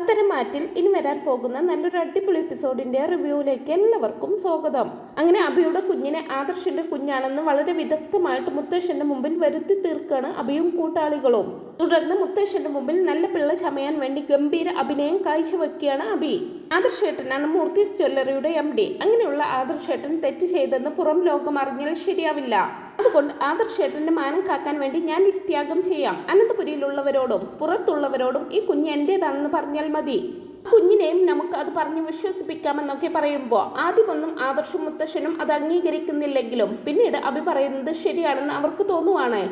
പത്തരമാറ്റിൽ ഇനി വരാൻ പോകുന്ന നല്ലൊരു അടിപൊളി എപ്പിസോഡിന്റെ റിവ്യൂവിലേക്ക് എല്ലാവർക്കും സ്വാഗതം. അങ്ങനെ അഭിയുടെ കുഞ്ഞിനെ ആദർശിന്റെ കുഞ്ഞാണെന്ന് വളരെ വിദഗ്ധമായിട്ട് മുത്തശ്ശന്റെ മുമ്പിൽ വരുത്തി തീർക്കാണ് അഭിയും കൂട്ടാളികളും. തുടർന്ന് മുത്തശ്ശന്റെ മുമ്പിൽ നല്ല പിള്ള ചമയാൻ വേണ്ടി ഗംഭീര അഭിനയം കാഴ്ചവെക്കുകയാണ് അഭി. ആദർശേട്ടനാണ് മൂർത്തീസ് ജ്വല്ലറിയുടെ MD. അങ്ങനെയുള്ള ആദർശേട്ടൻ തെറ്റ് ചെയ്തെന്ന് പുറം ലോകം അറിഞ്ഞാൽ ശരിയാവില്ല. അതുകൊണ്ട് ആദർശേട്ടന്റെ മാനം കാക്കാൻ വേണ്ടി ഞാൻ ഒരു ത്യാഗം ചെയ്യാം. അനന്തപുരിയിലുള്ളവരോടും പുറത്തുള്ളവരോടും ഈ കുഞ്ഞ് എന്റേതാണെന്ന് പറഞ്ഞാൽ മതി. കുഞ്ഞിനെയും നമുക്ക് അത് പറഞ്ഞ് വിശ്വസിപ്പിക്കാമെന്നൊക്കെ പറയുമ്പോൾ ആദ്യമൊന്നും ആദർശും മുത്തശ്ശനും അത് അംഗീകരിക്കുന്നില്ലെങ്കിലും പിന്നീട് അഭി പറയുന്നത് ശരിയാണെന്ന് അവർക്ക് തോന്നുവാണ്.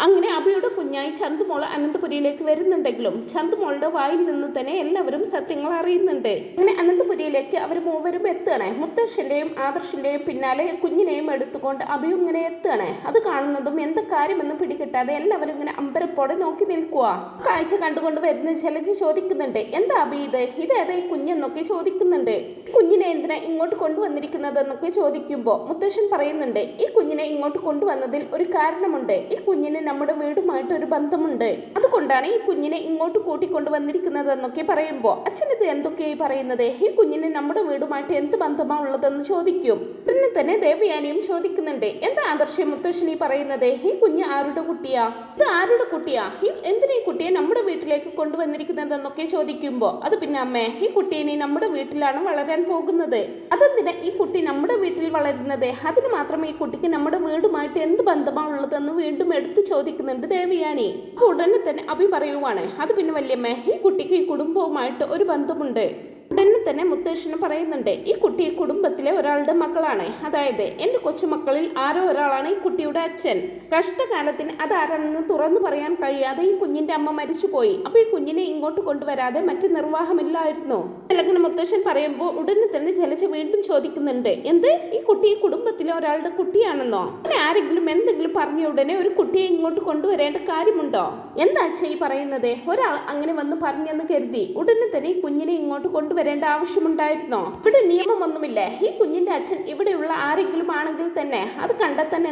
അങ്ങനെ അഭിയുടെ കുഞ്ഞായി ചന്തുമോള് അനന്തപുരിയിലേക്ക് വരുന്നുണ്ടെങ്കിലും ചന്തുമോളുടെ വായിൽ നിന്ന് തന്നെ എല്ലാവരും സത്യങ്ങൾ അറിയുന്നുണ്ട്. അങ്ങനെ അനന്തപുരിയിലേക്ക് അവർ മൂവരും എത്തുകയാണ്. മുത്തശ്ശന്റെയും ആദർശിന്റെയും പിന്നാലെ കുഞ്ഞിനെയും എടുത്തുകൊണ്ട് അഭിയും ഇങ്ങനെ എത്തുകയാണ്. അത് കാണുന്നതും എന്താ കാര്യമെന്ന് പിടികിട്ടാതെ എല്ലാവരും ഇങ്ങനെ അമ്പരപ്പോടെ നോക്കി നിൽക്കുക. കാഴ്ച കണ്ടുകൊണ്ട് വരുന്ന ജലജ ചോദിക്കുന്നുണ്ട്, എന്താ അഭി ഇതേതാ ഈ കുഞ്ഞെന്നൊക്കെ ചോദിക്കുന്നുണ്ട്. കുഞ്ഞിനെ എന്തിനാ ഇങ്ങോട്ട് കൊണ്ടുവന്നിരിക്കുന്നതെന്നൊക്കെ ചോദിക്കുമ്പോൾ മുത്തശ്ശൻ പറയുന്നുണ്ട്, ഈ കുഞ്ഞിനെ ഇങ്ങോട്ട് കൊണ്ടുവന്നതിൽ ഒരു കാരണമുണ്ട്. ഈ കുഞ്ഞിനെ നമ്മുടെ വീടുമായിട്ട് ഒരു ബന്ധമുണ്ട്. അതുകൊണ്ടാണ് ഈ കുഞ്ഞിനെ ഇങ്ങോട്ട് കൂട്ടിക്കൊണ്ടുവന്നിരിക്കുന്നത് എന്നൊക്കെ പറയുമ്പോൾ അച്ഛൻ ഇത് എന്തൊക്കെയായി പറയുന്നത്? ഈ കുഞ്ഞിന് നമ്മുടെ വീടുമായിട്ട് എന്ത് ബന്ധമാണ് ഉള്ളതെന്ന് ചോദിക്കും. ഉടനെ തന്നെ ദേവയാനിയും ചോദിക്കുന്നുണ്ട്, എന്താ ആദർശം മുത്തശ്ശനി പറയുന്നത്? ഈ കുഞ്ഞ് ആരുടെ കുട്ടിയാ? ഇത് ആരുടെ കുട്ടിയാ? എന്തിനാ ഈ കുട്ടിയെ നമ്മുടെ വീട്ടിലേക്ക് കൊണ്ടുവന്നിരിക്കുന്നത് എന്നൊക്കെ ചോദിക്കുമ്പോൾ അത് പിന്നെ അമ്മേ, ഈ കുട്ടിയെ ഇനി നമ്മുടെ വീട്ടിലാണ് വളരാൻ പോകുന്നത്. അതെന്തിനാ ഈ കുട്ടി നമ്മുടെ വീട്ടിൽ വളരുന്നത്? അതിന് മാത്രം ഈ കുട്ടിക്ക് നമ്മുടെ വീടുമായിട്ട് എന്ത് ബന്ധമാണ് ഉള്ളതെന്ന് വീണ്ടും എടുത്തു ചോദിക്കുന്നുണ്ട് ദേവയാനി. അപ്പോൾ ഉടനെ തന്നെ അഭി പറയുവാണ്, അത് പിന്നെ വല്യമ്മേ, ഈ കുട്ടിക്ക് ഈ കുടുംബവുമായിട്ട് ഒരു ബന്ധമുണ്ട്. ഉടനെ തന്നെ മുത്തശ്ശന് പറയുന്നുണ്ട്, ഈ കുട്ടി ഈ കുടുംബത്തിലെ ഒരാളുടെ മകളാണ്. അതായത് എന്റെ കൊച്ചുമക്കളിൽ ആരോ ഒരാളാണ് ഈ കുട്ടിയുടെ അച്ഛൻ. കഷ്ടകാലത്തിന് അതാരാണെന്ന് തുറന്നു പറയാൻ കഴിയാതെ ഈ കുഞ്ഞിന്റെ അമ്മ മരിച്ചുപോയി. അപ്പൊ ഈ കുഞ്ഞിനെ ഇങ്ങോട്ട് കൊണ്ടുവരാതെ മറ്റു നിർവാഹമില്ലായിരുന്നു. അല്ലെങ്കിൽ മുത്തശ്ശൻ പറയുമ്പോൾ ഉടനെ തന്നെ ജലജ വീണ്ടും ചോദിക്കുന്നുണ്ട്, എന്ത് ഈ കുട്ടി ഈ കുടുംബത്തിലെ ഒരാളുടെ കുട്ടിയാണെന്നോ? അങ്ങനെ ആരെങ്കിലും എന്തെങ്കിലും പറഞ്ഞ ഉടനെ ഒരു കുട്ടിയെ ഇങ്ങോട്ട് കൊണ്ടുവരേണ്ട കാര്യമുണ്ടോ? എന്താ അച്ഛൻ ഈ പറയുന്നത്? ഒരാൾ അങ്ങനെ വന്ന് പറഞ്ഞെന്ന് കരുതി ഉടനെ തന്നെ ഈ കുഞ്ഞിനെ ഇങ്ങോട്ട് കൊണ്ടുവരേണ്ട ആവശ്യമുണ്ടായിരുന്നോ? ഇവിടെ നിയമമൊന്നുമില്ലേ? ഈ കുഞ്ഞിന്റെ അച്ഛൻ ഇവിടെയുള്ള ആരെങ്കിലും ആണെങ്കിൽ തന്നെ അത് കണ്ടെത്താൻ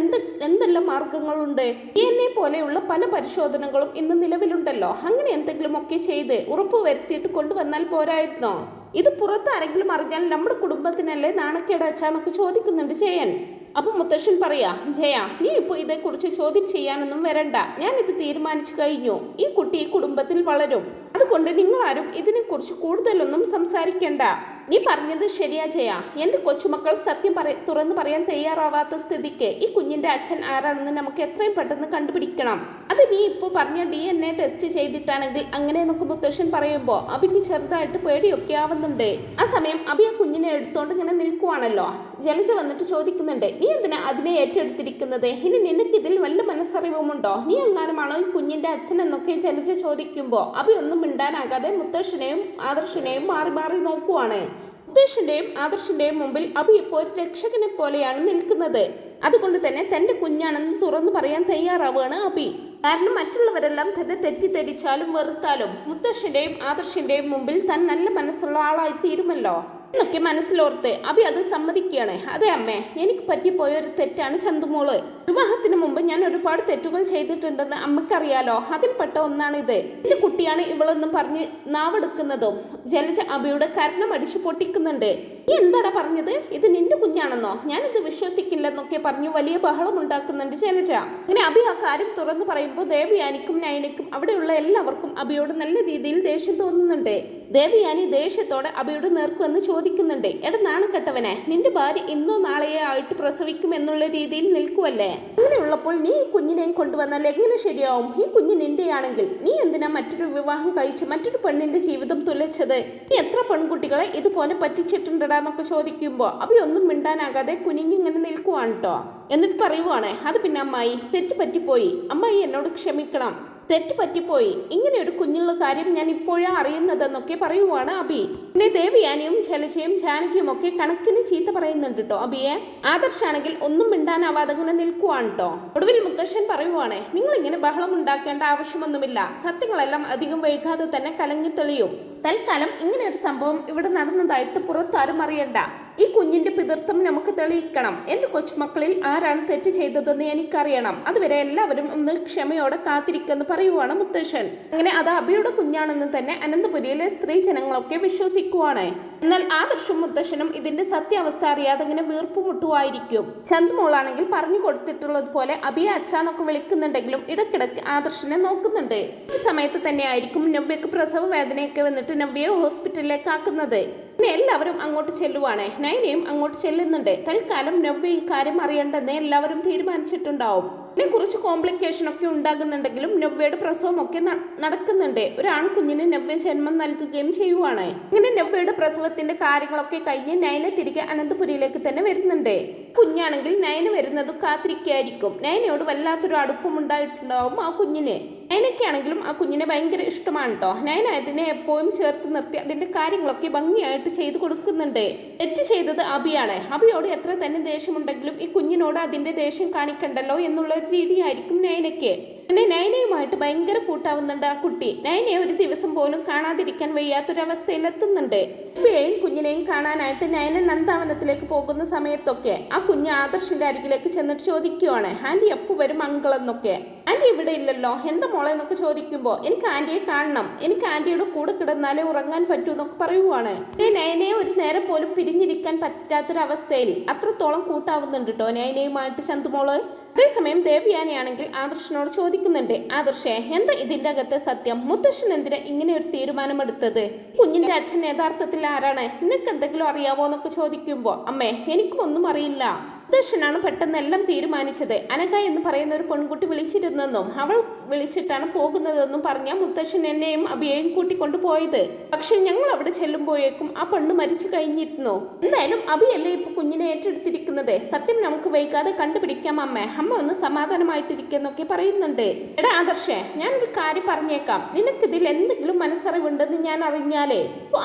എന്തെല്ലാം മാർഗങ്ങളുണ്ട്? DNA പോലെയുള്ള പല പരിശോധനകളും ഇന്ന് നിലവിലുണ്ടല്ലോ. അങ്ങനെ എന്തെങ്കിലും ഒക്കെ ചെയ്ത് ഉറപ്പ് വരുത്തിയിട്ട് കൊണ്ടുവന്നാൽ പോരായിരുന്നോ? ഇത് പുറത്ത് ആരെങ്കിലും അറിഞ്ഞാൽ നമ്മുടെ കുടുംബത്തിനല്ലേ നാണക്കേട് അച്ഛാന്നൊക്കെ ചോദിക്കുന്നുണ്ട് ജയൻ. അപ്പൊ മുത്തശ്ശൻ പറയാ, ജയ നീ ഇപ്പൊ ഇതേക്കുറിച്ച് ചോദ്യം ചെയ്യാനൊന്നും വരണ്ട. ഞാൻ ഇത് തീരുമാനിച്ചു കഴിഞ്ഞു. ഈ കുട്ടി ഈ കുടുംബത്തിൽ വളരും. അതുകൊണ്ട് നിങ്ങൾ ആരും ഇതിനെക്കുറിച്ച് കൂടുതലൊന്നും സംസാരിക്കണ്ട. നീ പറഞ്ഞത് ശരിയാ ജയ. എന്റെ കൊച്ചുമക്കൾ സത്യം തുറന്നു പറയാൻ തയ്യാറാവാത്ത സ്ഥിതിക്ക് ഈ കുഞ്ഞിന്റെ അച്ഛൻ ആരാണെന്ന് നമുക്ക് എത്രയും പെട്ടെന്ന് കണ്ടുപിടിക്കണം. അത് നീ ഇപ്പോൾ പറഞ്ഞ DNA ടെസ്റ്റ് ചെയ്തിട്ടാണെങ്കിൽ അങ്ങനെ എന്നൊക്കെ മുത്തശ്ശൻ പറയുമ്പോൾ അഭിക്ക് ചെറുതായിട്ട് പേടിയൊക്കെ ആവുന്നുണ്ട്. ആ സമയം അഭി ആ കുഞ്ഞിനെ എടുത്തോണ്ട് ഇങ്ങനെ നിൽക്കുവാണല്ലോ. ജലജ വന്നിട്ട് ചോദിക്കുന്നുണ്ട്, നീ എന്തിനാ അതിനെ ഏറ്റെടുത്തിരിക്കുന്നത്? ഇനി നിനക്കിതിൽ വല്ല മനസ്സറിവുമുണ്ടോ? നീ എങ്ങാനുമാണോ ഈ കുഞ്ഞിന്റെ അച്ഛൻ എന്നൊക്കെ ജലജ ചോദിക്കുമ്പോൾ അഭി ഒന്നും മിണ്ടാനാകാതെ മുത്തശ്ശനെയും ആദർശിനെയും മാറി മാറി നോക്കുവാണ്. മുത്തശ്ശന്റെയും ആദർശിന്റെയും മുമ്പിൽ അഭി ഇപ്പോൾ ഒരു രക്ഷകനെ പോലെയാണ് നിൽക്കുന്നത്. അതുകൊണ്ട് തന്നെ തന്റെ കുഞ്ഞാണെന്ന് തുറന്നു പറയാൻ തയ്യാറാവുകയാണ് അഭി. കാരണം മറ്റുള്ളവരെല്ലാം തന്നെ തെറ്റിദ്ധരിച്ചാലും വെറുത്താലും മുത്തശ്ശന്റെയും ആദർശിന്റെയും മുമ്പിൽ താൻ നല്ല മനസ്സുള്ള ആളായി തീരുമല്ലോ എന്നൊക്കെ മനസ്സിലോർത്ത് അഭി അത് സമ്മതിക്കുകയാണ്. അതെ അമ്മേ, എനിക്ക് പറ്റിപ്പോയ ഒരു തെറ്റാണ് ചന്തുമോള്. വിവാഹത്തിന് മുമ്പ് ഞാൻ ഒരുപാട് തെറ്റുകൾ ചെയ്തിട്ടുണ്ടെന്ന് അമ്മക്കറിയാലോ. അതിൽപ്പെട്ട ഒന്നാണിത്. എന്റെ കുട്ടിയാണ് ഇവളെന്നും പറഞ്ഞ് നാവെടുക്കുന്നതും ജലജ അഭിയുടെ കർണം അടിച്ചു പൊട്ടിക്കുന്നുണ്ട്. നീ എന്താടാ പറഞ്ഞത്? ഇത് നിന്റെ കുഞ്ഞാണെന്നോ? ഞാനിത് വിശ്വസിക്കില്ലെന്നൊക്കെ പറഞ്ഞു വലിയ ബഹളം ഉണ്ടാക്കുന്നുണ്ട് ജലജ. അങ്ങനെ അഭി ആ കാര്യം തുറന്നു പറയുമ്പോൾ ദേവയാനിക്കും നയനയ്ക്കും അവിടെയുള്ള എല്ലാവർക്കും അഭിയോട് നല്ല രീതിയിൽ ദേഷ്യം തോന്നുന്നുണ്ട്. ദേവയാനി ദേഷ്യത്തോടെ അഭിയുടെ നേർക്ക് വന്ന് ചോദിക്കുന്നുണ്ട്, എടാ നാണക്കെട്ടവനെ, നിന്റെ ഭാര്യ ഇന്നോ നാളെയോ ആയിട്ട് പ്രസവിക്കും എന്നുള്ള രീതിയിൽ നിൽക്കുവല്ലേ? അങ്ങനെയുള്ളപ്പോൾ നീ ഈ കുഞ്ഞിനെയും കൊണ്ടുവന്നാൽ എങ്ങനെ ശരിയാവും? ഈ കുഞ്ഞ് നിന്റെയാണെങ്കിൽ നീ എന്തിനാ മറ്റൊരു വിവാഹം കഴിച്ച് മറ്റൊരു പെണ്ണിന്റെ ജീവിതം തുലച്ചത്? നീ എത്ര പെൺകുട്ടികളെ ഇതുപോലെ പറ്റിച്ചിട്ടുണ്ടടാന്നൊക്കെ ചോദിക്കുമ്പോൾ അഭി ഒന്നും മിണ്ടാനാകാതെ കുനിഞ്ഞിങ്ങനെ നിൽക്കുവാണ് കേട്ടോ. എന്നിട്ട് പറയുവാണ്, അത് പിന്നെ അമ്മായി, തെറ്റ് പറ്റിപ്പോയി. അമ്മായി എന്നോട് ക്ഷമിക്കണം. തെറ്റ് പറ്റിപ്പോയി. ഇങ്ങനെ ഒരു കുഞ്ഞുള്ള കാര്യം ഞാൻ ഇപ്പോഴാ അറിയുന്നതെന്നൊക്കെ പറയുവാണ് അഭി. പിന്നെ ദേവയാനിയും ജലജയും ജാനകിയും ഒക്കെ കണക്കിന് ചീത്ത പറയുന്നുണ്ട് കേട്ടോ അഭിയെ. ആദർശാണെങ്കിൽ ഒന്നും മിണ്ടാനാവാതെ അങ്ങനെ നിൽക്കുവാണ് കേട്ടോ. ഒടുവിൽ മുത്തശ്ശൻ പറയുവാണ്, നിങ്ങൾ ഇങ്ങനെ ബഹളം ഉണ്ടാക്കേണ്ട ആവശ്യമൊന്നുമില്ല. സത്യങ്ങളെല്ലാം അധികം വൈകാതെ തന്നെ കലങ്ങി തെളിയും. തൽക്കാലം ഇങ്ങനെ ഒരു സംഭവം ഇവിടെ നടന്നതായിട്ട് പുറത്താരും അറിയണ്ട. ഈ കുഞ്ഞിന്റെ പിതൃത്വം നമുക്ക് തെളിയിക്കണം. എന്റെ കൊച്ചുമക്കളിൽ ആരാണ് തെറ്റ് ചെയ്തതെന്ന് എനിക്കറിയണം. അതുവരെ എല്ലാവരും ഒന്ന് ക്ഷമയോടെ കാത്തിരിക്കെന്ന് പറയുവാണ് മുത്തശ്ശൻ. അങ്ങനെ അത് അഭിയുടെ കുഞ്ഞാണെന്ന് തന്നെ അനന്തപുരിയിലെ സ്ത്രീ ജനങ്ങളൊക്കെ വിശ്വസിക്കുവാണ്. എന്നാൽ ആദർശും മുത്തശ്ശനും ഇതിന്റെ സത്യാവസ്ഥ അറിയാതെ ഇങ്ങനെ വീർപ്പുമുട്ടുവായിരിക്കും. ചന്തുമോളാണെങ്കിൽ പറഞ്ഞു കൊടുത്തിട്ടുള്ളത് പോലെ അഭിയെ അച്ഛാന്നൊക്കെ വിളിക്കുന്നുണ്ടെങ്കിലും ഇടയ്ക്കിടയ്ക്ക് ആദർശിനെ നോക്കുന്നുണ്ട്. ഈ സമയത്ത് തന്നെ ആയിരിക്കും നവ്യക്ക് പ്രസവ വേദനയൊക്കെ വന്നിട്ട് നവ്യയെ ഹോസ്പിറ്റലിലേക്ക് ആക്കുന്നത്. പിന്നെ എല്ലാവരും അങ്ങോട്ട് ചെല്ലുവാണ്. നയനയും അങ്ങോട്ട് ചെല്ലുന്നുണ്ട്. തൽക്കാലം നവ്യ ഈ കാര്യം അറിയണ്ടെന്ന് എല്ലാവരും തീരുമാനിച്ചിട്ടുണ്ടാവും. ഇതിനെ കുറിച്ച് കോംപ്ലിക്കേഷൻ ഒക്കെ ഉണ്ടാകുന്നുണ്ടെങ്കിലും നവ്യയുടെ പ്രസവം ഒക്കെ നടക്കുന്നുണ്ട്. ഒരു ആൺകുഞ്ഞിന് നവ്യ ജന്മം നൽകുകയും ചെയ്യുവാണ്. ഇങ്ങനെ നവ്യയുടെ പ്രസവത്തിന്റെ കാര്യങ്ങളൊക്കെ കഴിഞ്ഞ് നയന തിരികെ അനന്തപുരിയിലേക്ക് തന്നെ വരുന്നുണ്ട്. കുഞ്ഞാണെങ്കിൽ നയന വരുന്നത് കാത്തിരിക്കായിരിക്കും. നയനയോട് വല്ലാത്തൊരു അടുപ്പം ഉണ്ടായിട്ടുണ്ടാവും ആ കുഞ്ഞിന്. നയനയ്ക്കാണെങ്കിലും ആ കുഞ്ഞിനെ ഭയങ്കര ഇഷ്ടമാണ് കേട്ടോ. നയന അതിനെ എപ്പോഴും ചേർത്ത് നിർത്തി അതിന്റെ കാര്യങ്ങളൊക്കെ ഭംഗിയായിട്ട് ചെയ്തു കൊടുക്കുന്നുണ്ട്. തെറ്റ് ചെയ്തത് അഭിയാണ്. അഭിയോട് എത്ര തന്നെ ദേഷ്യമുണ്ടെങ്കിലും ഈ കുഞ്ഞിനോട് അതിന്റെ ദേഷ്യം കാണിക്കണ്ടല്ലോ എന്നുള്ള ഒരു രീതിയായിരിക്കും നയനയ്ക്ക്. പിന്നെ നയനയുമായിട്ട് ഭയങ്കര കൂട്ടാവുന്നുണ്ട് ആ കുട്ടി. നയനയെ ഒരു ദിവസം പോലും കാണാതിരിക്കാൻ വയ്യാത്തൊരവസ്ഥയിൽ എത്തുന്നുണ്ട്. നവ്യയെയും കുഞ്ഞിനെയും കാണാനായിട്ട് നയന നന്ദാവനത്തിലേക്ക് പോകുന്ന സമയത്തൊക്കെ ആ കുഞ്ഞ് ആദർശിന്റെ അരികിലേക്ക് ചെന്നിട്ട് ചോദിക്കുവാണ്, ആന്റി എപ്പോൾ വരും അങ്കിൾ എന്നൊക്കെ. ആന്റി ഇവിടെ ഇല്ലല്ലോ, എന്താ മോളെ എന്നൊക്കെ ചോദിക്കുമ്പോൾ എനിക്ക് ആന്റിയെ കാണണം, എനിക്ക് ആന്റിയുടെ കൂടെ കിടന്നാലേ ഉറങ്ങാൻ പറ്റൂ എന്നൊക്കെ പറയുവാണ്. നയനയെ ഒരു നേരം പോലും പിരിഞ്ഞിരിക്കാൻ പറ്റാത്തൊരവസ്ഥയിൽ അത്രത്തോളം കൂട്ടാവുന്നുണ്ട് കേട്ടോ നയനയുമായിട്ട് ചന്തുമോള്. അതേസമയം ദേവയാനിയാണെങ്കിൽ ആദർശനോട് ചോദിക്കുന്നുണ്ട്, ആദർശേ എന്താ ഇതിന്റെ അകത്തെ സത്യം? മുത്തശ്ശൻ എന്തിനാ ഇങ്ങനെ ഒരു തീരുമാനമെടുത്തത്? കുഞ്ഞിന്റെ അച്ഛൻ യഥാർത്ഥത്തിൽ ആരാണ്? നിനക്ക് എന്തെങ്കിലും അറിയാവോ എന്നൊക്കെ ചോദിക്കുമ്പോ, അമ്മേ എനിക്കും ഒന്നും അറിയില്ല. മുത്തശ്ശനാണ് പെട്ടെന്ന് എല്ലാം തീരുമാനിച്ചത്. അനഘ എന്ന് പറയുന്ന ഒരു പെൺകുട്ടി വിളിച്ചിരുന്നെന്നും അവൾ വിളിച്ചിട്ടാണ് പോകുന്നതെന്നും പറഞ്ഞ മുത്തശ്ശൻ എന്നെയും അഭിയെയും കൂട്ടിക്കൊണ്ടു പോയത്. പക്ഷെ ഞങ്ങൾ അവിടെ ചെല്ലുമ്പോഴേക്കും ആ പെണ്ണ് മരിച്ചു കഴിഞ്ഞിരുന്നു. എന്തായാലും അഭിയല്ലേ ഇപ്പൊ കുഞ്ഞിനെ ഏറ്റെടുത്തിരിക്കുന്നത്. സത്യം നമുക്ക് വൈകാതെ കണ്ടുപിടിക്കാം അമ്മ. അമ്മ ഒന്ന് സമാധാനമായിട്ടിരിക്കുന്നൊക്കെ പറയുന്നുണ്ട്. എടാ ആദർശേ, ഞാനൊരു കാര്യം പറഞ്ഞേക്കാം. നിനക്കിതിൽ എന്തെങ്കിലും മനസ്സറിവുണ്ടെന്ന് ഞാൻ അറിഞ്ഞാലേ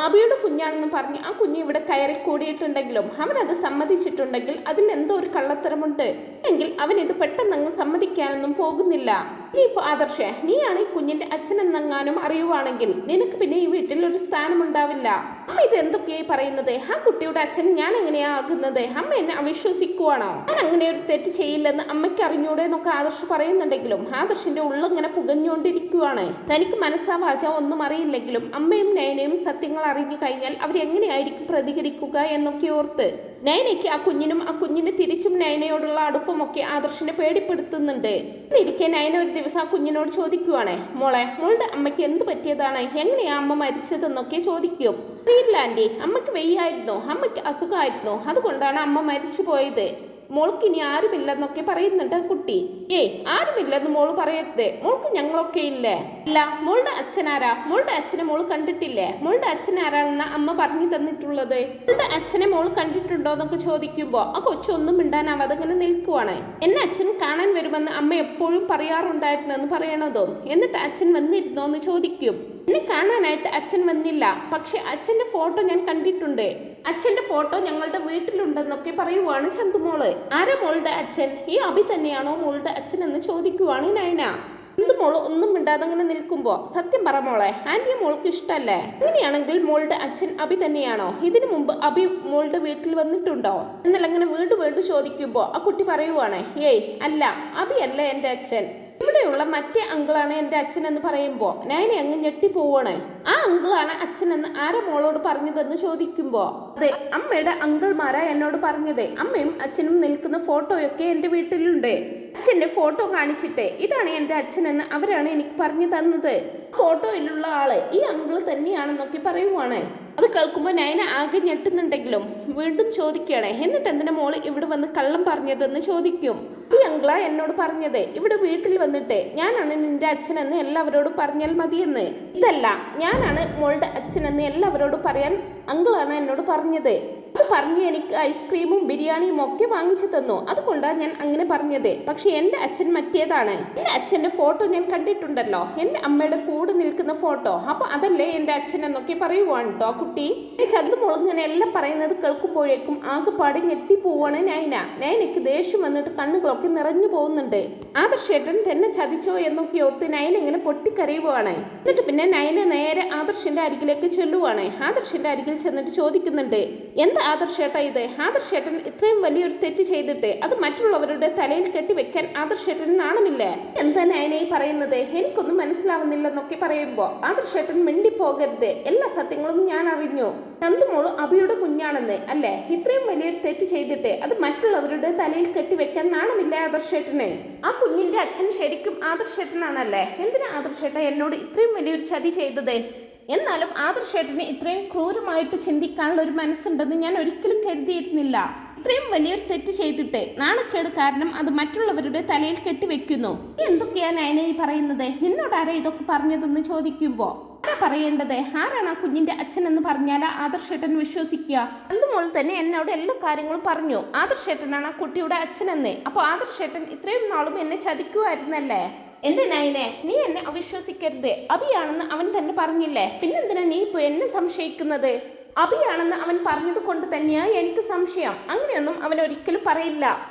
അഭിയുടെ കുഞ്ഞാണെന്ന് പറഞ്ഞ് ആ കുഞ്ഞ് ഇവിടെ കയറി കൂടിയിട്ടുണ്ടെങ്കിലും അവനത് സമ്മതിച്ചിട്ടുണ്ടെങ്കിൽ അതിൽ എന്തോ ഒരു കള്ളത്തരമുണ്ട്. എങ്കിൽ അവൻ ഇത് പെട്ടെന്നങ്ങ് സമ്മതിക്കാനൊന്നും പോകുന്നില്ല. ഇനിയിപ്പോ ആദർശേ, നീയാണ് ഈ കുഞ്ഞിന്റെ അച്ഛനെന്നെങ്ങാനും അറിയുവാണെങ്കിൽ നിനക്ക് പിന്നെ ഈ വീട്ടിൽ ഒരു സ്ഥാനമുണ്ടാവില്ല. അമ്മ ഇത് എന്തൊക്കെയായി പറയുന്നത്? ആ കുട്ടിയുടെ അച്ഛൻ ഞാൻ എങ്ങനെയാ ആകുന്നത്? അമ്മ എന്നെ അവിശ്വസിക്കുവാണോ? ഞാൻ അങ്ങനെ ഒരു തെറ്റ് ചെയ്യില്ലെന്ന് അമ്മയ്ക്ക് അറിഞ്ഞൂടെ എന്നൊക്കെ ആദർശ് പറയുന്നുണ്ടെങ്കിലും ആദർശിന്റെ ഉള്ളിങ്ങനെ പുകഞ്ഞുകൊണ്ടിരിക്കുവാണ്. തനിക്ക് മനസ്സാവാച ഒന്നും അറിയില്ലെങ്കിലും അമ്മയും നയനയും സത്യങ്ങൾ അറിഞ്ഞു കഴിഞ്ഞാൽ അവരെങ്ങനെയായിരിക്കും പ്രതികരിക്കുക എന്നൊക്കെ ഓർത്ത് നയനയ്ക്ക് ആ കുഞ്ഞിനും ആ കുഞ്ഞിന് തിരിച്ചും നയനയോടുള്ള അടുപ്പമൊക്കെ ആദർശിനെ പേടിപ്പെടുത്തുന്നുണ്ട്. ഇരിക്കെ നയന ഒരു ദിവസം ആ കുഞ്ഞിനോട് ചോദിക്കുവാണ്, മോളെ മോളുടെ അമ്മയ്ക്ക് എന്ത് പറ്റിയതാണ്? എങ്ങനെയാ അമ്മ മരിച്ചതെന്നൊക്കെ ചോദിക്കും. അറിയില്ല ആന്റി, അമ്മയ്ക്ക് വെയ്യായിരുന്നോ, അമ്മയ്ക്ക് അസുഖമായിരുന്നോ, അതുകൊണ്ടാണ് അമ്മ മരിച്ചു പോയത്. മോൾക്ക് ഇനി ആരുമില്ലെന്നൊക്കെ പറയുന്നുണ്ട് ആ കുട്ടി. ആരുമില്ലെന്ന് മോള് പറയരുത്, മോൾക്ക് ഞങ്ങളൊക്കെ ഇല്ലേ? ഇല്ല, മോളുടെ അച്ഛനാരാ? മോളുടെ അച്ഛനെ മോള് കണ്ടിട്ടില്ലേ? മോളുടെ അച്ഛൻ ആരാണെന്ന അമ്മ പറഞ്ഞു തന്നിട്ടുള്ളത്. മോളുടെ അച്ഛനെ മോള് കണ്ടിട്ടുണ്ടോ എന്നൊക്കെ ചോദിക്കുമ്പോ ആ കൊച്ചൊന്നും മിണ്ടാനാവാതെ ഇങ്ങനെ നിൽക്കുവാണ്. എന്നെ അച്ഛൻ കാണാൻ വരുമെന്ന് അമ്മ എപ്പോഴും പറയാറുണ്ടായിരുന്നെന്ന് പറയണതും. എന്നിട്ട് അച്ഛൻ വന്നിരുന്നോ എന്ന് ചോദിക്കും. എന്നെ കാണാനായിട്ട് അച്ഛൻ വന്നില്ല, പക്ഷെ അച്ഛന്റെ ഫോട്ടോ ഞാൻ കണ്ടിട്ടുണ്ട്. അച്ഛന്റെ ഫോട്ടോ ഞങ്ങളുടെ വീട്ടിലുണ്ടെന്നൊക്കെ പറയുവാണ് ചന്തുമോള്. ആരാ മോളുടെ അച്ഛൻ? ഈ അഭി തന്നെയാണോ മോളുടെ അച്ഛൻ എന്ന് ചോദിക്കുവാണ് നയന. ചന്തുമോള് ഒന്നും മിണ്ടാതെ അങ്ങനെ നിൽക്കുമ്പോ, സത്യം പറ മോളെ, ആന്റിയെ മോൾക്ക് ഇഷ്ടല്ലേ? അങ്ങനെയാണെങ്കിൽ മോളുടെ അച്ഛൻ അഭി തന്നെയാണോ? ഇതിനു മുമ്പ് അഭി മോളുടെ വീട്ടിൽ വന്നിട്ടുണ്ടോ എന്നല്ല അങ്ങനെ വീണ്ടും ചോദിക്കുമ്പോ ആ കുട്ടി പറയുവാണ്, അല്ല, അഭി അല്ല എന്റെ അച്ഛൻ. ഇവിടെയുള്ള മറ്റേ അങ്കിളാണ് എൻ്റെ അച്ഛൻ എന്ന് പറയുമ്പോൾ നയന അങ്ങ് ഞെട്ടിപ്പോവാണ്. ആ അങ്കിളാണ് അച്ഛനെന്ന് ആരാ മോളോട് പറഞ്ഞതെന്ന് ചോദിക്കുമ്പോൾ, അതെ, അമ്മയുടെ അങ്കിൾമാരാ എന്നോട് പറഞ്ഞത്. അമ്മയും അച്ഛനും നിൽക്കുന്ന ഫോട്ടോയൊക്കെ എൻ്റെ വീട്ടിലുണ്ട്. അച്ഛൻ്റെ ഫോട്ടോ കാണിച്ചിട്ട് ഇതാണ് എൻ്റെ അച്ഛനെന്ന് അവരാണ് എനിക്ക് പറഞ്ഞു തന്നത്. ഫോട്ടോയിലുള്ള ആള് ഈ അങ്കിൾ തന്നെയാണെന്നൊക്കെ പറയുവാണ്. അത് കേൾക്കുമ്പോൾ നയന ആകെ ഞെട്ടുന്നുണ്ടെങ്കിലും വീണ്ടും ചോദിക്കുകയാണ്, എന്നിട്ട് എന്തിനാ മോള് ഇവിടെ വന്ന് കള്ളം പറഞ്ഞതെന്ന് ചോദിക്കും. ഈ അങ്കിളാ എന്നോട് പറഞ്ഞത് ഇവിടെ വീട്ടിൽ വന്നിട്ട് ഞാനാണ് നിന്റെ അച്ഛനെന്ന് എല്ലാവരോടും പറഞ്ഞാൽ മതിയെന്ന്. ഇതല്ല, ഞാനാണ് മോളുടെ അച്ഛനെന്ന് എല്ലാവരോടും പറയാൻ അങ്കിളാണ് എന്നോട് പറഞ്ഞത്. പറഞ്ഞ് എനിക്ക് ഐസ്ക്രീമും ബിരിയാണിയും ഒക്കെ വാങ്ങിച്ചു തന്നു. അതുകൊണ്ടാണ് ഞാൻ അങ്ങനെ പറഞ്ഞത്. പക്ഷെ എൻ്റെ അച്ഛൻ മറ്റേതാണ്. എൻ്റെ അച്ഛൻ്റെ ഫോട്ടോ ഞാൻ കണ്ടിട്ടുണ്ടല്ലോ, എൻ്റെ അമ്മയുടെ കൂടെ നിൽക്കുന്ന ഫോട്ടോ. അപ്പൊ അതല്ലേ എൻ്റെ അച്ഛൻ എന്നൊക്കെ പറയുവാണ് കേട്ടോ കുട്ടി. ചന്തുമോൾ ഇങ്ങനെ എല്ലാം പറയുന്നത് കേൾക്കുമ്പോഴേക്കും ആകെപ്പാടെ ഞെട്ടിപ്പോവാണ് നയനയ്ക്ക് ദേഷ്യം വന്നിട്ട് കണ്ണുകളൊക്കെ നിറഞ്ഞു പോകുന്നുണ്ട്. ആദർശേട്ടൻ തന്നെ ചതിച്ചോ എന്നൊക്കെ ഓർത്ത് നയന ഇങ്ങനെ പൊട്ടിക്കരയുവാണ്. എന്നിട്ട് പിന്നെ നയന നേരെ ആദർശന്റെ അരികിലേക്ക് ചെല്ലുവാണ്. ആദർശന്റെ അരികിൽ ചെന്നിട്ട് ചോദിക്കുന്നുണ്ട്, എന്താ ആദർശേട്ട ഇത്? ആദർശേട്ടൻ ഇത്രയും വലിയൊരു തെറ്റ് ചെയ്തിട്ട് അത് മറ്റുള്ളവരുടെ തലയിൽ കെട്ടിവെക്കാൻ ആദർശേട്ടൻ നാണമില്ലേ? എന്താ നയനെ പറയുന്നത്? എനിക്കൊന്നും മനസ്സിലാവുന്നില്ലെന്നൊക്കെ പറയുമ്പോ ആദർശേട്ടൻ മിണ്ടിപ്പോകരുത്, എല്ലാ സത്യങ്ങളും ഞാൻ അറിഞ്ഞു. ചന്തുമോള് അഭിയുടെ കുഞ്ഞാണെന്ന് അല്ലേ? ഇത്രയും വലിയൊരു തെറ്റ് ചെയ്തിട്ട് അത് മറ്റുള്ളവരുടെ തലയിൽ കെട്ടിവെക്കാൻ നാണമില്ലേ ആദർശേട്ടന്? ആ കുഞ്ഞിന്റെ അച്ഛൻ ശരിക്കും ആദർശേട്ടനാണല്ലേ? എന്തിനാ ആദർശേട്ട എന്നോട് ഇത്രയും വലിയൊരു ചതി ചെയ്തത്? എന്നാലും ആദർശേട്ടന് ഇത്രയും ക്രൂരമായിട്ട് ചിന്തിക്കാനുള്ള ഒരു മനസ്സുണ്ടെന്ന് ഞാൻ ഒരിക്കലും കരുതിയിരുന്നില്ല. ഇത്രയും വലിയൊരു തെറ്റ് ചെയ്തിട്ട് നാണക്കേട് കാരണം അത് മറ്റുള്ളവരുടെ തലയിൽ കെട്ടിവെക്കുന്നു. എന്തൊക്കെയാ നയന ഈ പറയുന്നത്? നിന്നോടാരാ ഇതൊക്കെ പറഞ്ഞതെന്ന് ചോദിക്കുമ്പോ ആരാ പറയേണ്ടത്? ആരാണ് ആ കുഞ്ഞിന്റെ അച്ഛൻ എന്ന് പറഞ്ഞാൽ ആദർശേട്ടൻ വിശ്വസിക്കുക? അന്നുമോൾ തന്നെ എന്നോട് എല്ലാ കാര്യങ്ങളും പറഞ്ഞു. ആദർശേട്ടനാണ് ആ കുട്ടിയുടെ അച്ഛനെന്ന്. അപ്പൊ ആദർശേട്ടൻ ഇത്രയും നാളും എന്നെ ചതിക്കുമായിരുന്നല്ലേ? എന്റെ നയനെ, നീ എന്നെ അവിശ്വസിക്കരുത്. അഭിയാണെന്ന് അവൻ തന്നെ പറഞ്ഞില്ലേ? പിന്നെന്തിനാ നീ ഇപ്പൊ എന്നെ സംശയിക്കുന്നത്? അഭിയാണെന്ന് അവൻ പറഞ്ഞത് കൊണ്ട് തന്നെയാ എനിക്ക് സംശയം. അങ്ങനെയൊന്നും അവൻ ഒരിക്കലും പറയില്ല.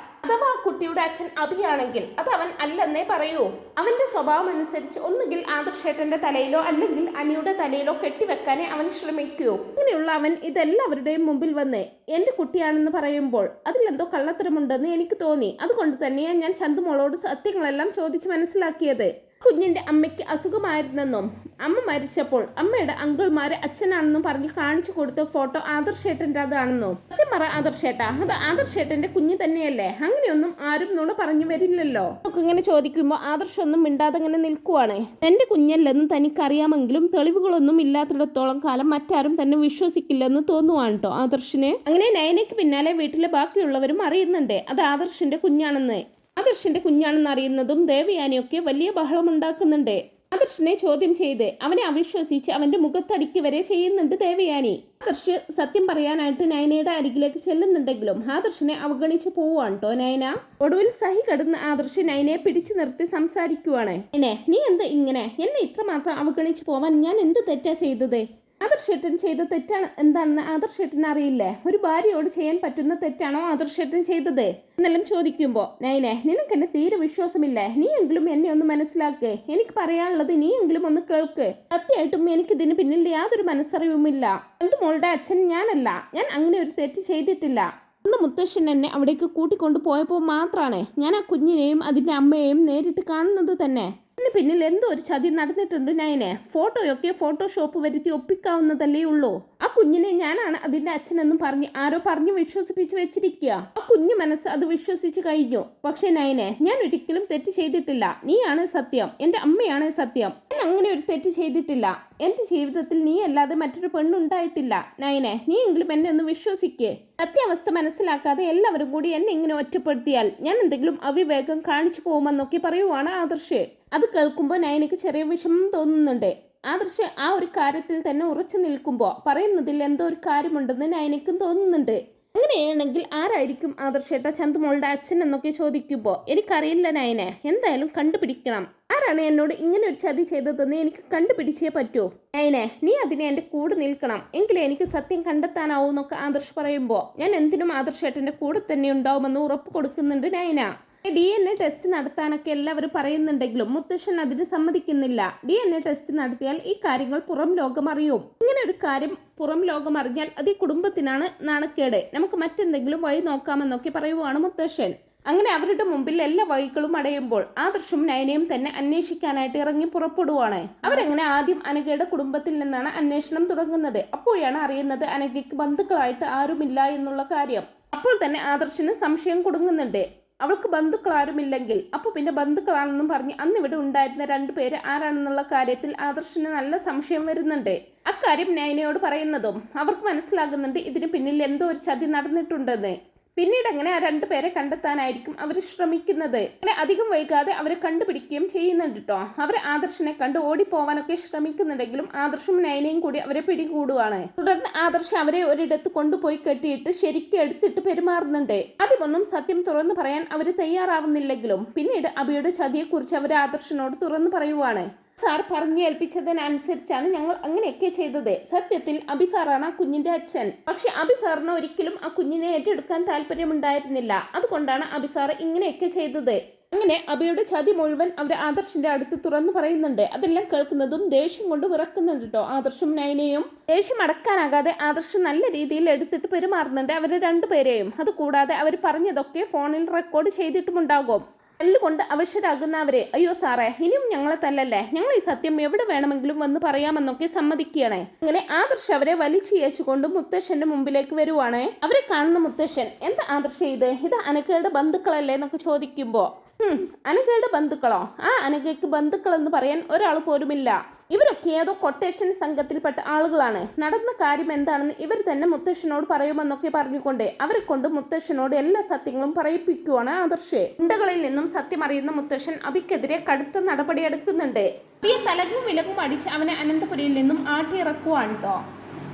അഥവാ കുട്ടിയുടെ അച്ഛൻ അഭിയാണെങ്കിൽ അത് അവൻ അല്ലെന്നേ പറയൂ. അവന്റെ സ്വഭാവം അനുസരിച്ച് ഒന്നുകിൽ ആദർശേട്ടന്റെ തലയിലോ അല്ലെങ്കിൽ അനിയുടെ തലയിലോ കെട്ടിവെക്കാനേ അവൻ ശ്രമിക്കൂ. അങ്ങനെയുള്ള അവൻ ഇതെല്ലാവരുടെയും മുമ്പിൽ വന്ന് എന്റെ കുട്ടിയാണെന്ന് പറയുമ്പോൾ അതിലെന്തോ കള്ളത്തരമുണ്ടെന്ന് എനിക്ക് തോന്നി. അതുകൊണ്ട് തന്നെയാണ് ഞാൻ ചന്തുമോളോട് സത്യങ്ങളെല്ലാം ചോദിച്ച് മനസ്സിലാക്കിയത്. കുഞ്ഞിന്റെ അമ്മയ്ക്ക് അസുഖമായിരുന്നെന്നും അമ്മ മരിച്ചപ്പോൾ അമ്മയുടെ അങ്കിൾമാരെ അച്ഛനാണെന്നും പറഞ്ഞ് കാണിച്ചു കൊടുത്ത ഫോട്ടോ ആദർശേട്ടൻ്റെ അതാണെന്നോ? സത്യം പറ ആദർശേട്ട, അത് ആദർശേട്ടന്റെ കുഞ്ഞ് തന്നെയല്ലേ? അങ്ങനെയൊന്നും ആരും നുണ പറഞ്ഞു വരില്ലല്ലോ. ഇങ്ങനെ ചോദിക്കുമ്പോൾ ആദർശം ഒന്നും മിണ്ടാതെ അങ്ങനെ നിൽക്കുവാണ്. എന്റെ കുഞ്ഞല്ലെന്ന് തനിക്കറിയാമെങ്കിലും തെളിവുകളൊന്നും ഇല്ലാത്തിടത്തോളം കാലം മറ്റാരും തന്നെ വിശ്വസിക്കില്ലെന്ന് തോന്നുവാണ് കേട്ടോ ആദർശിന്. അങ്ങനെ നയനയ്ക്ക് പിന്നാലെ വീട്ടിലെ ബാക്കിയുള്ളവരും അറിയുന്നുണ്ട് അത് ആദർശിന്റെ കുഞ്ഞാണെന്ന്. ആദർശിന്റെ കുഞ്ഞാണെന്ന് അറിയുന്നതും ദേവയാനിയൊക്കെ വലിയ ബഹളമുണ്ടാക്കുന്നുണ്ട്. ആദർശിനെ ചോദ്യം ചെയ്ത് അവനെ അവിശ്വസിച്ച് അവന്റെ മുഖത്തടിക്ക് വരെ ചെയ്യുന്നുണ്ട് ദേവയാനി. ആദർശ് സത്യം പറയാനായിട്ട് നയനയുടെ അരികിലേക്ക് ചെല്ലുന്നുണ്ടെങ്കിലും ആദർശിനെ അവഗണിച്ച് പോവാണ് കേട്ടോ നയന. ഒടുവിൽ സഹി കടന്ന് ആദർശ് നയനയെ പിടിച്ചു നിർത്തി സംസാരിക്കുവാണ്. നീ എന്ത് ഇങ്ങനെ എന്നെ ഇത്രമാത്രം അവഗണിച്ച് പോവാൻ ഞാൻ എന്ത് തെറ്റാ ചെയ്തത്? ആദർശേട്ടൻ ചെയ്ത തെറ്റാണ് എന്താണെന്ന് ആദർശേട്ടൻ അറിയില്ലേ? ഒരു ഭാര്യയോട് ചെയ്യാൻ പറ്റുന്ന തെറ്റാണോ ആദർശേട്ടൻ ചെയ്തത് എന്നെല്ലാം ചോദിക്കുമ്പോൾ നയനെ, നിനക്കെന്നെ തീരെ വിശ്വാസമില്ലേ? നീയെങ്കിലും എന്നെ ഒന്ന് മനസ്സിലാക്ക്. എനിക്ക് പറയാനുള്ളത് നീയെങ്കിലും ഒന്ന് കേൾക്ക്. സത്യമായിട്ടും എനിക്കിതിന് പിന്നിൽ യാതൊരു മനസ്സറിവുമില്ല. ചന്തുമോളുടെ അച്ഛൻ ഞാനല്ല. ഞാൻ അങ്ങനെ ഒരു തെറ്റ് ചെയ്തിട്ടില്ല. അന്ന് മുത്തശ്ശൻ എന്നെ അവിടേക്ക് കൂട്ടിക്കൊണ്ടു പോയപ്പോൾ മാത്രമാണ് ഞാൻ ആ കുഞ്ഞിനെയും അതിൻ്റെ അമ്മയെയും നേരിട്ട് കാണുന്നത് തന്നെ. ഇതിന് പിന്നിൽ എന്തോ ഒരു ചതി നടന്നിട്ടുണ്ട് നയനെ. ഫോട്ടോയൊക്കെ ഫോട്ടോഷോപ്പ് വരുത്തി ഒപ്പിക്കാവുന്നതല്ലേ ഉള്ളൂ. ആ കുഞ്ഞിനെ ഞാനാണ് അതിന്റെ അച്ഛനെന്നും പറഞ്ഞ് ആരോ പറഞ്ഞു വിശ്വസിപ്പിച്ച് വെച്ചിരിക്കുക. ആ കുഞ്ഞു മനസ്സ് അത് വിശ്വസിച്ച് കഴിഞ്ഞു. പക്ഷെ നയനെ, ഞാൻ ഒരിക്കലും തെറ്റ് ചെയ്തിട്ടില്ല. നീയാണ് സത്യം, എന്റെ അമ്മയാണ് സത്യം. ഞാൻ അങ്ങനെ ഒരു തെറ്റ് ചെയ്തിട്ടില്ല. എന്റെ ജീവിതത്തിൽ നീ അല്ലാതെ മറ്റൊരു പെണ്ണുണ്ടായിട്ടില്ല. നയനെ, നീ എങ്കിലും എന്നെ ഒന്ന് വിശ്വസിക്കേ. സത്യാവസ്ഥ മനസ്സിലാക്കാതെ എല്ലാവരും കൂടി എന്നെ ഇങ്ങനെ ഒറ്റപ്പെടുത്തിയാൽ ഞാൻ എന്തെങ്കിലും അവിവേകം കാണിച്ചു പോകുമെന്നൊക്കെ പറയുവാണ് ആദർശ്. അത് കേൾക്കുമ്പോൾ നയനയ്ക്ക് ചെറിയ വിഷമം തോന്നുന്നുണ്ട്. ആദർശ് ആ ഒരു കാര്യത്തിൽ തന്നെ ഉറച്ചു നിൽക്കുമ്പോൾ പറയുന്നതിൽ എന്തോ ഒരു കാര്യമുണ്ടെന്ന് നയനയ്ക്കും തോന്നുന്നുണ്ട്. അങ്ങനെയാണെങ്കിൽ ആരായിരിക്കും ആദർശേട്ട ചന്തുമോളുടെ അച്ഛൻ എന്നൊക്കെ ചോദിക്കുമ്പോൾ എനിക്കറിയില്ല നയനെ. എന്തായാലും കണ്ടുപിടിക്കണം. ആരാണ് എന്നോട് ഇങ്ങനെ ഒരു ചതി ചെയ്തതെന്ന് എനിക്ക് കണ്ടുപിടിച്ചേ പറ്റൂ. നയനെ, നീ അതിനെ എൻ്റെ കൂടെ നിൽക്കണം. എങ്കിലേ എനിക്ക് സത്യം കണ്ടെത്താനാവൂ എന്നൊക്കെ ആദർശ് പറയുമ്പോൾ ഞാൻ എന്തിനും ആദർശേട്ടൻ്റെ കൂടെ തന്നെ ഉണ്ടാവുമെന്ന് ഉറപ്പ് കൊടുക്കുന്നുണ്ട് നയന. DNA ടെസ്റ്റ് നടത്താനൊക്കെ എല്ലാവരും പറയുന്നുണ്ടെങ്കിലും മുത്തശ്ശൻ അതിന് സമ്മതിക്കുന്നില്ല. DNA ടെസ്റ്റ് നടത്തിയാൽ ഈ കാര്യങ്ങൾ പുറം ലോകം അറിയും. ഇങ്ങനെ ഒരു കാര്യം പുറം ലോകം അറിഞ്ഞാൽ അത് ഈ കുടുംബത്തിനാണ് നാണക്കേട്. നമുക്ക് മറ്റെന്തെങ്കിലും വഴി നോക്കാമെന്നൊക്കെ പറയുവാണ് മുത്തശ്ശൻ. അങ്ങനെ അവരുടെ മുമ്പിൽ എല്ലാ വഴികളും അടയുമ്പോൾ ആദർശും നയനയും തന്നെ അന്വേഷിക്കാനായിട്ട് ഇറങ്ങി പുറപ്പെടുവാണ്. അവരങ്ങനെ ആദ്യം അനഘയുടെ കുടുംബത്തിൽ നിന്നാണ് അന്വേഷണം തുടങ്ങുന്നത്. അപ്പോഴാണ് അറിയുന്നത് അനഘയ്ക്ക് ബന്ധുക്കളായിട്ട് ആരുമില്ല എന്നുള്ള കാര്യം. അപ്പോൾ തന്നെ ആദർശിന് സംശയം കൊടുങ്ങുന്നുണ്ട്. അവൾക്ക് ബന്ധുക്കൾ ആരുമില്ലെങ്കിൽ അപ്പോൾ പിന്നെ ബന്ധുക്കളാണെന്നും പറഞ്ഞ് അന്നിവിടെ ഉണ്ടായിരുന്ന 2 പേര് ആരാണെന്നുള്ള കാര്യത്തിൽ ആദർശിന് നല്ല സംശയം വരുന്നുണ്ട്. അക്കാര്യം നയനയോട് പറയുന്നതും അവർക്ക് മനസ്സിലാകുന്നുണ്ട് ഇതിന് പിന്നിൽ എന്തോ ഒരു ചതി നടന്നിട്ടുണ്ടെന്ന്. പിന്നീട് അങ്ങനെ ആ രണ്ടുപേരെ കണ്ടെത്താനായിരിക്കും അവർ ശ്രമിക്കുന്നത്. അങ്ങനെ അധികം വൈകാതെ അവരെ കണ്ടുപിടിക്കുകയും ചെയ്യുന്നുണ്ട് കേട്ടോ. അവർ ആദർശിനെ കണ്ട് ഓടിപ്പോവാനൊക്കെ ശ്രമിക്കുന്നുണ്ടെങ്കിലും ആദർശും നയനയും കൂടി അവരെ പിടികൂടുവാണ്. തുടർന്ന് ആദർശ് അവരെ ഒരിടത്ത് കൊണ്ടുപോയി കെട്ടിയിട്ട് ശരിക്കും എടുത്തിട്ട് പെരുമാറുന്നുണ്ട്. ആദ്യമൊന്നും സത്യം തുറന്നു പറയാൻ അവർ തയ്യാറാവുന്നില്ലെങ്കിലും പിന്നീട് അഭിയുടെ ചതിയെക്കുറിച്ച് അവർ ആദർശിനോട് തുറന്നു പറയുവാണ്. സാർ പറഞ്ഞു ഏൽപ്പിച്ചതിനനുസരിച്ചാണ് ഞങ്ങൾ അങ്ങനെയൊക്കെ ചെയ്തത്. സത്യത്തിൽ അഭി സാറാണ് ആ കുഞ്ഞിന്റെ അച്ഛൻ. പക്ഷെ അഭി സാറിന് ഒരിക്കലും ആ കുഞ്ഞിനെ ഏറ്റെടുക്കാൻ താല്പര്യമുണ്ടായിരുന്നില്ല. അതുകൊണ്ടാണ് അഭി സാർ ഇങ്ങനെയൊക്കെ ചെയ്തത്. അങ്ങനെ അഭിയുടെ ചതി മുഴുവൻ അവർ ആദർശിന്റെ അടുത്ത് തുറന്നു പറയുന്നുണ്ട്. അതെല്ലാം കേൾക്കുന്നതും ദേഷ്യം കൊണ്ട് വിറക്കുന്നുണ്ട് കേട്ടോ നയനയും നയനയും. ദേഷ്യം അടക്കാനാകാതെ ആദർശ് നല്ല രീതിയിൽ എടുത്തിട്ട് പെരുമാറുന്നുണ്ട് അവരെ രണ്ടുപേരെയും. അതുകൂടാതെ അവർ പറഞ്ഞതൊക്കെ ഫോണിൽ റെക്കോർഡ് ചെയ്തിട്ടുമുണ്ടാകും. തല്ലുകൊണ്ട് അവശരാകുന്നവരെ അയ്യോ സാറേ ഇനിയും ഞങ്ങളെ തല്ലല്ലേ, ഞങ്ങൾ ഈ സത്യം എവിടെ വേണമെങ്കിലും വന്ന് പറയാമെന്നൊക്കെ സമ്മതിക്കുകയാണ്. അങ്ങനെ ആദർശ് അവരെ വലിച്ചിയേച്ചുകൊണ്ട് മുത്തശ്ശന്റെ മുമ്പിലേക്ക് വരുവാണ്. അവരെ കാണുന്ന മുത്തശ്ശൻ എന്താ ആദർശ് ഇത് അനഘയുടെ ബന്ധുക്കളല്ലേ എന്നൊക്കെ ചോദിക്കുമ്പോ അനഘയുടെ ബന്ധുക്കളോ? ആ അനഘയ്ക്ക് ബന്ധുക്കൾ എന്ന് പറയാൻ ഒരാൾ പോലുമില്ല. ഇവരൊക്കെ ഏതോ കൊട്ടേഷൻ സംഘത്തിൽപ്പെട്ട ആളുകളാണ്. നടന്ന കാര്യം എന്താണെന്ന് ഇവർ തന്നെ മുത്തശ്ശനോട് പറയുമെന്നൊക്കെ പറഞ്ഞുകൊണ്ട് അവരെ കൊണ്ട് മുത്തശ്ശനോട് എല്ലാ സത്യങ്ങളും പറയിപ്പിക്കുവാണ് ആദർശ്. ഉണ്ടകളിൽ നിന്നും സത്യം അറിയുന്ന മുത്തശ്ശൻ അഭിക്കെതിരെ കടുത്ത നടപടിയെടുക്കുന്നുണ്ട്. അഭിയെ തലകും വിലകും അടിച്ച് അവനെ അനന്തപുരിയിൽ നിന്നും ആട്ടിയിറക്കുവാണ് കേട്ടോ.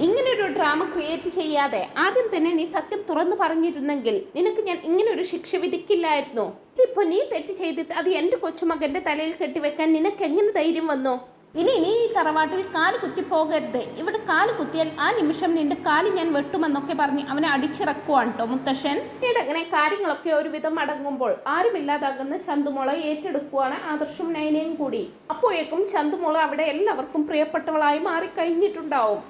ഇങ്ങനൊരു ഡ്രാമ ക്രിയേറ്റ് ചെയ്യാതെ ആദ്യം തന്നെ നീ സത്യം തുറന്നു പറഞ്ഞിരുന്നെങ്കിൽ നിനക്ക് ഞാൻ ഇങ്ങനൊരു ശിക്ഷ വിധിക്കില്ലായിരുന്നു. ഇതിപ്പോ നീ തെറ്റ് ചെയ്തിട്ട് അത് എന്റെ കൊച്ചുമകന്റെ തലയിൽ കെട്ടിവെക്കാൻ നിനക്ക് എങ്ങനെ ധൈര്യം വന്നു? ഇനി നീ ഈ തറവാട്ടിൽ കാല് കുത്തി പോകരുത്. ഇവിടെ കാല് കുത്തിയാൽ ആ നിമിഷം നിന്റെ കാല് ഞാൻ വെട്ടുമെന്നൊക്കെ പറഞ്ഞ് അവനെ അടിച്ചിറക്കുവാണ് കേട്ടോ മുത്തശ്ശൻ. പിന്നീട് അങ്ങനെ കാര്യങ്ങളൊക്കെ ഒരുവിധം അടങ്ങുമ്പോൾ ആരുമില്ലാതാകുന്ന ചന്തുമോളെ ഏറ്റെടുക്കുവാണ് ആദർശും നയനയും കൂടി. അപ്പോഴേക്കും ചന്തുമോള അവിടെ എല്ലാവർക്കും പ്രിയപ്പെട്ടവളായി മാറിക്കഴിഞ്ഞിട്ടുണ്ടാവും.